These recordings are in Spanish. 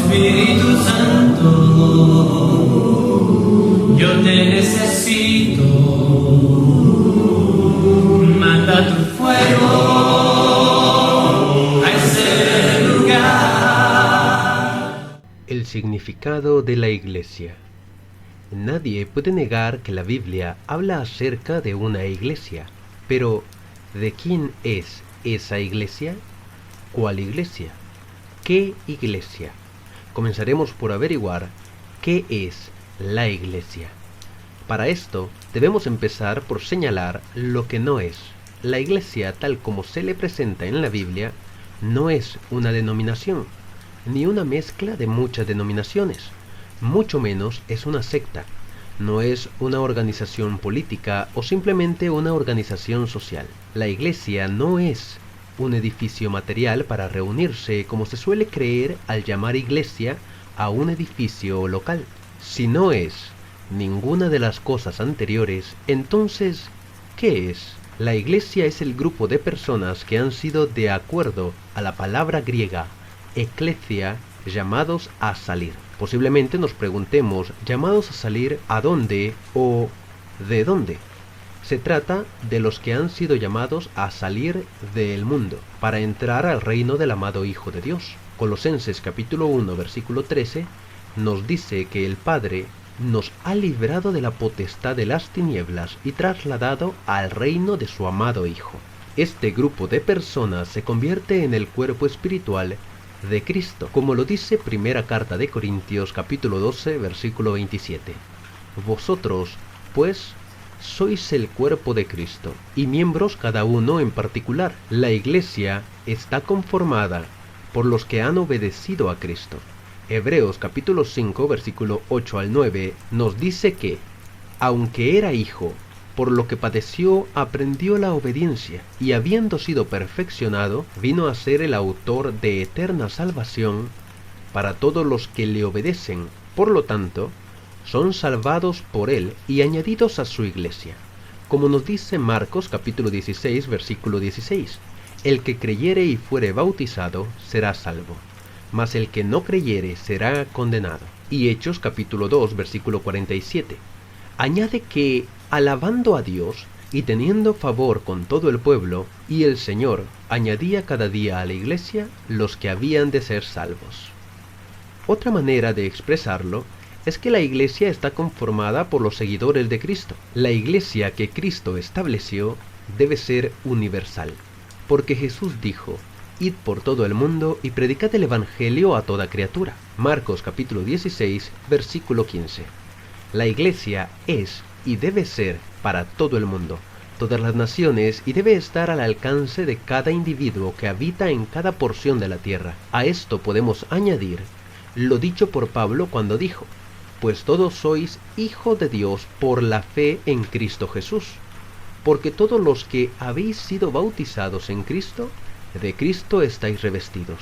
Espíritu Santo, yo te necesito. Manda tu fuego a ese lugar. El significado de la Iglesia. Nadie puede negar que la Biblia habla acerca de una iglesia, pero ¿de quién es esa iglesia? ¿Cuál iglesia? ¿Qué iglesia? Comenzaremos por averiguar qué es la iglesia. Para esto, debemos empezar por señalar lo que no es. La iglesia, tal como se le presenta en la Biblia, no es una denominación, ni una mezcla de muchas denominaciones. Mucho menos es una secta. No es una organización política o simplemente una organización social. La iglesia no es un edificio material para reunirse como se suele creer al llamar iglesia a un edificio local. Si no es ninguna de las cosas anteriores, entonces, ¿qué es? La iglesia es el grupo de personas que han sido, de acuerdo a la palabra griega eclesia, llamados a salir. Posiblemente nos preguntemos, ¿llamados a salir a dónde o de dónde? Se trata de los que han sido llamados a salir del mundo, para entrar al reino del amado Hijo de Dios. Colosenses capítulo 1, versículo 13, nos dice que el Padre nos ha librado de la potestad de las tinieblas y trasladado al reino de su amado Hijo. Este grupo de personas se convierte en el cuerpo espiritual de Cristo, como lo dice primera carta de Corintios capítulo 12, versículo 27. Vosotros, pues, sois el cuerpo de Cristo, y miembros cada uno en particular. La iglesia está conformada por los que han obedecido a Cristo. Hebreos capítulo 5, versículo 8 al 9, nos dice que, aunque era hijo, por lo que padeció, aprendió la obediencia, y habiendo sido perfeccionado, vino a ser el autor de eterna salvación para todos los que le obedecen. Por lo tanto, son salvados por él y añadidos a su iglesia. Como nos dice Marcos capítulo 16, versículo 16, el que creyere y fuere bautizado será salvo, mas el que no creyere será condenado. Y Hechos capítulo 2, versículo 47, añade que, alabando a Dios y teniendo favor con todo el pueblo, y el Señor añadía cada día a la iglesia los que habían de ser salvos. Otra manera de expresarlo es que la iglesia está conformada por los seguidores de Cristo. La iglesia que Cristo estableció debe ser universal, porque Jesús dijo, id por todo el mundo y predicad el evangelio a toda criatura. Marcos capítulo 16, versículo 15. La iglesia es y debe ser para todo el mundo, todas las naciones, y debe estar al alcance de cada individuo que habita en cada porción de la tierra. A esto podemos añadir lo dicho por Pablo cuando dijo, pues todos sois hijos de Dios por la fe en Cristo Jesús, porque todos los que habéis sido bautizados en Cristo, de Cristo estáis revestidos.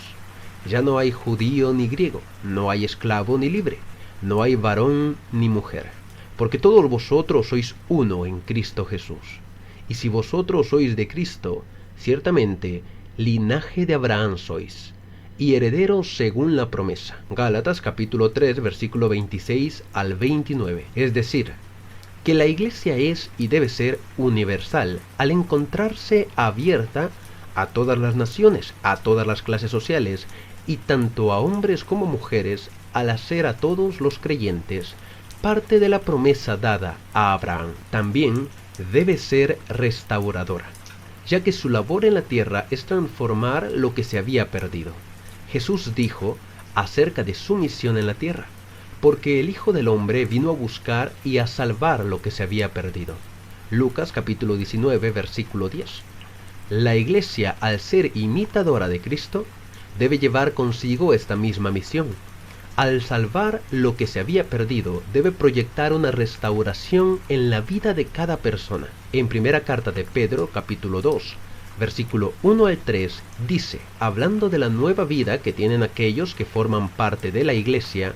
Ya no hay judío ni griego, no hay esclavo ni libre, no hay varón ni mujer, porque todos vosotros sois uno en Cristo Jesús. Y si vosotros sois de Cristo, ciertamente linaje de Abraham sois, y herederos según la promesa. Gálatas capítulo 3, versículo 26 al 29. Es decir, que la iglesia es y debe ser universal al encontrarse abierta a todas las naciones, a todas las clases sociales, y tanto a hombres como mujeres, al hacer a todos los creyentes parte de la promesa dada a Abraham. También debe ser restauradora, ya que su labor en la tierra es transformar lo que se había perdido. Jesús dijo acerca de su misión en la tierra, porque el Hijo del Hombre vino a buscar y a salvar lo que se había perdido. Lucas capítulo 19, versículo 10. La iglesia, al ser imitadora de Cristo, debe llevar consigo esta misma misión. Al salvar lo que se había perdido, debe proyectar una restauración en la vida de cada persona. En primera carta de Pedro, capítulo 2, versículo 1 al 3, dice, hablando de la nueva vida que tienen aquellos que forman parte de la iglesia,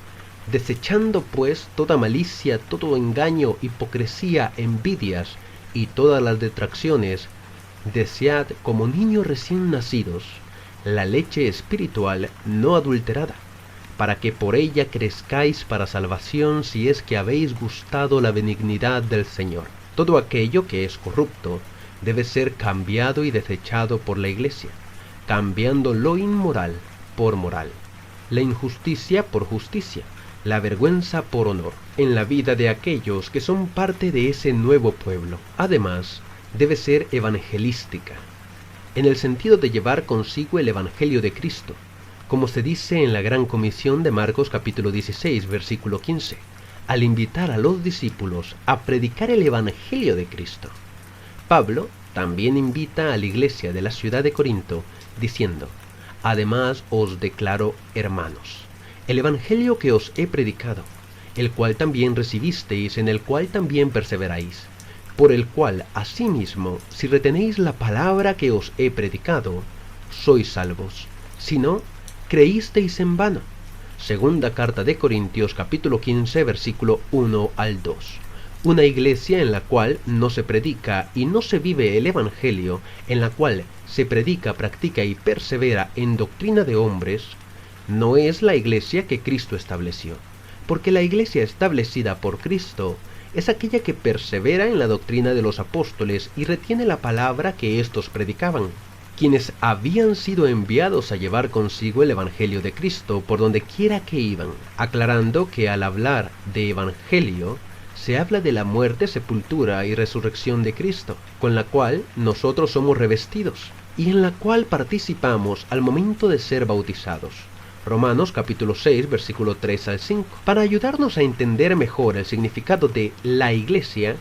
desechando pues toda malicia, todo engaño, hipocresía, envidias y todas las detracciones, desead como niños recién nacidos la leche espiritual no adulterada, para que por ella crezcáis para salvación, si es que habéis gustado la benignidad del Señor. Todo aquello que es corrupto debe ser cambiado y desechado por la Iglesia, cambiando lo inmoral por moral, la injusticia por justicia, la vergüenza por honor, en la vida de aquellos que son parte de ese nuevo pueblo. Además, debe ser evangelística, en el sentido de llevar consigo el Evangelio de Cristo, como se dice en la Gran Comisión de Marcos capítulo 16, versículo 15, al invitar a los discípulos a predicar el Evangelio de Cristo. Pablo también invita a la iglesia de la ciudad de Corinto, diciendo: además os declaro, hermanos, el Evangelio que os he predicado, el cual también recibisteis, en el cual también perseveráis, por el cual asimismo, si retenéis la palabra que os he predicado, sois salvos. Si no, creísteis en vano. Segunda carta de Corintios capítulo 15, versículo 1 al 2. Una iglesia en la cual no se predica y no se vive el Evangelio, en la cual se predica, practica y persevera en doctrina de hombres, no es la iglesia que Cristo estableció, porque la iglesia establecida por Cristo es aquella que persevera en la doctrina de los apóstoles y retiene la palabra que éstos predicaban, quienes habían sido enviados a llevar consigo el Evangelio de Cristo por donde quiera que iban, aclarando que al hablar de Evangelio se habla de la muerte, sepultura y resurrección de Cristo, con la cual nosotros somos revestidos y en la cual participamos al momento de ser bautizados. Romanos capítulo 6, versículo 3 al 5. Para ayudarnos a entender mejor el significado de la iglesia,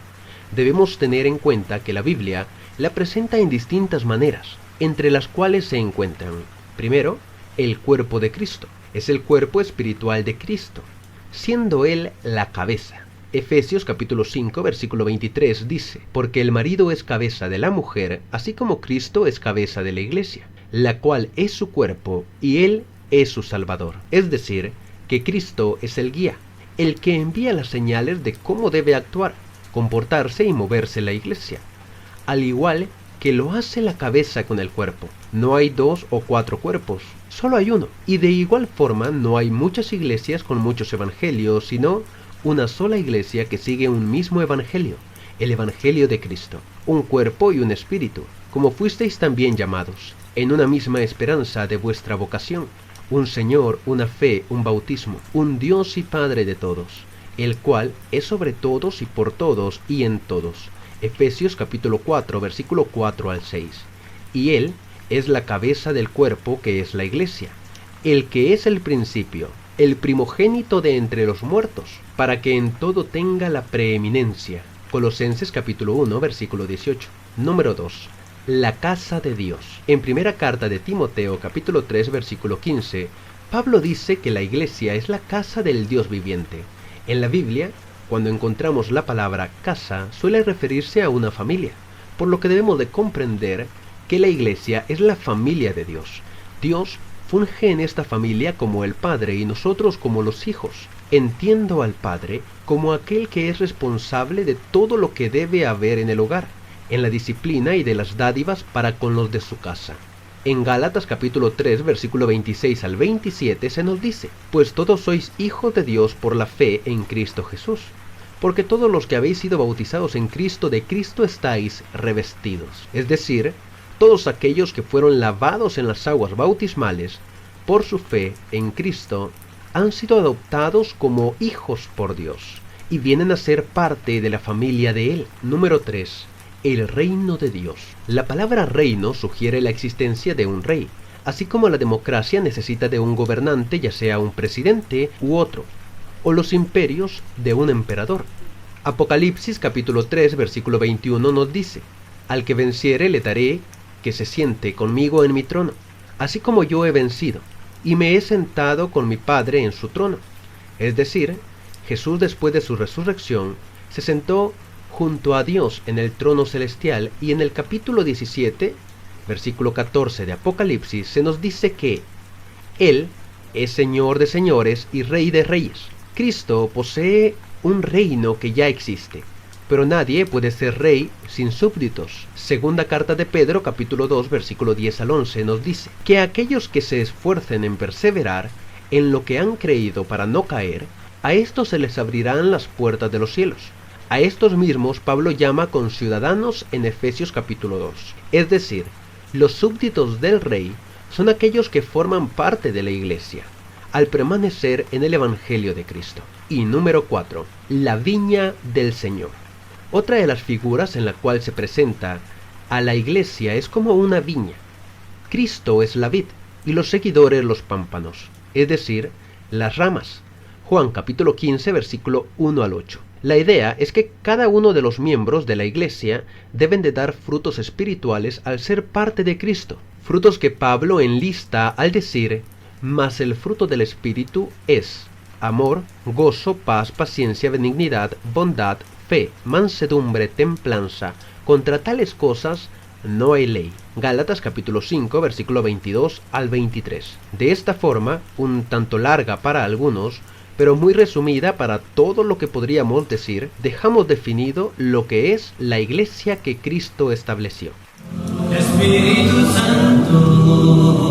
debemos tener en cuenta que la Biblia la presenta en distintas maneras, entre las cuales se encuentran: primero, el cuerpo de Cristo. Es el cuerpo espiritual de Cristo, siendo Él la cabeza. Efesios capítulo 5, versículo 23 dice: porque el marido es cabeza de la mujer, así como Cristo es cabeza de la iglesia, la cual es su cuerpo, y Él es su Salvador. Es decir, que Cristo es el guía, el que envía las señales de cómo debe actuar, comportarse y moverse la iglesia, al igual que lo hace la cabeza con el cuerpo. No hay 2 o 4 cuerpos, solo hay uno. Y de igual forma no hay muchas iglesias con muchos evangelios, sino una sola iglesia que sigue un mismo evangelio, el Evangelio de Cristo, un cuerpo y un espíritu, como fuisteis también llamados, en una misma esperanza de vuestra vocación, un Señor, una fe, un bautismo, un Dios y Padre de todos, el cual es sobre todos y por todos y en todos. Efesios capítulo 4, versículo 4 al 6. Y Él es la cabeza del cuerpo, que es la iglesia, el que es el principio, el primogénito de entre los muertos, para que en todo tenga la preeminencia. Colosenses capítulo 1, versículo 18. Número 2. La casa de Dios. En primera carta de Timoteo capítulo 3, versículo 15, Pablo dice que la iglesia es la casa del Dios viviente. En la Biblia, cuando encontramos la palabra casa, suele referirse a una familia, por lo que debemos de comprender que la iglesia es la familia de Dios. Dios funge en esta familia como el Padre y nosotros como los hijos. Entiendo al Padre como aquel que es responsable de todo lo que debe haber en el hogar, en la disciplina y de las dádivas para con los de su casa. En Gálatas capítulo 3, versículo 26 al 27 se nos dice: pues todos sois hijos de Dios por la fe en Cristo Jesús, porque todos los que habéis sido bautizados en Cristo, de Cristo estáis revestidos. Es decir, todos aquellos que fueron lavados en las aguas bautismales por su fe en Cristo han sido adoptados como hijos por Dios y vienen a ser parte de la familia de Él. Número 3. El reino de Dios. La palabra reino sugiere la existencia de un rey, así como la democracia necesita de un gobernante, ya sea un presidente u otro, o los imperios de un emperador. Apocalipsis capítulo 3, versículo 21 nos dice: al que venciere le daré que se siente conmigo en mi trono, así como yo he vencido, y me he sentado con mi Padre en su trono. Es decir, Jesús, después de su resurrección, se sentó junto a Dios en el trono celestial, y en el capítulo 17, versículo 14 de Apocalipsis, se nos dice que Él es Señor de señores y Rey de reyes. Cristo posee un reino que ya existe, pero nadie puede ser rey sin súbditos. Segunda carta de Pedro, capítulo 2, versículo 10 al 11, nos dice que aquellos que se esfuercen en perseverar en lo que han creído para no caer, a estos se les abrirán las puertas de los cielos. A estos mismos Pablo llama conciudadanos en Efesios capítulo 2. Es decir, los súbditos del rey son aquellos que forman parte de la iglesia, al permanecer en el Evangelio de Cristo. Y número 4. La viña del Señor. Otra de las figuras en la cual se presenta a la iglesia es como una viña. Cristo es la vid y los seguidores los pámpanos, es decir, las ramas. Juan capítulo 15, versículo 1 al 8. La idea es que cada uno de los miembros de la iglesia deben de dar frutos espirituales al ser parte de Cristo. Frutos que Pablo enlista al decir, mas el fruto del Espíritu es amor, gozo, paz, paciencia, benignidad, bondad, fe, mansedumbre, templanza. Contra tales cosas no hay ley. Gálatas capítulo 5, versículo 22 al 23. De esta forma, un tanto larga para algunos, pero muy resumida para todo lo que podríamos decir, dejamos definido lo que es la iglesia que Cristo estableció. Espíritu Santo.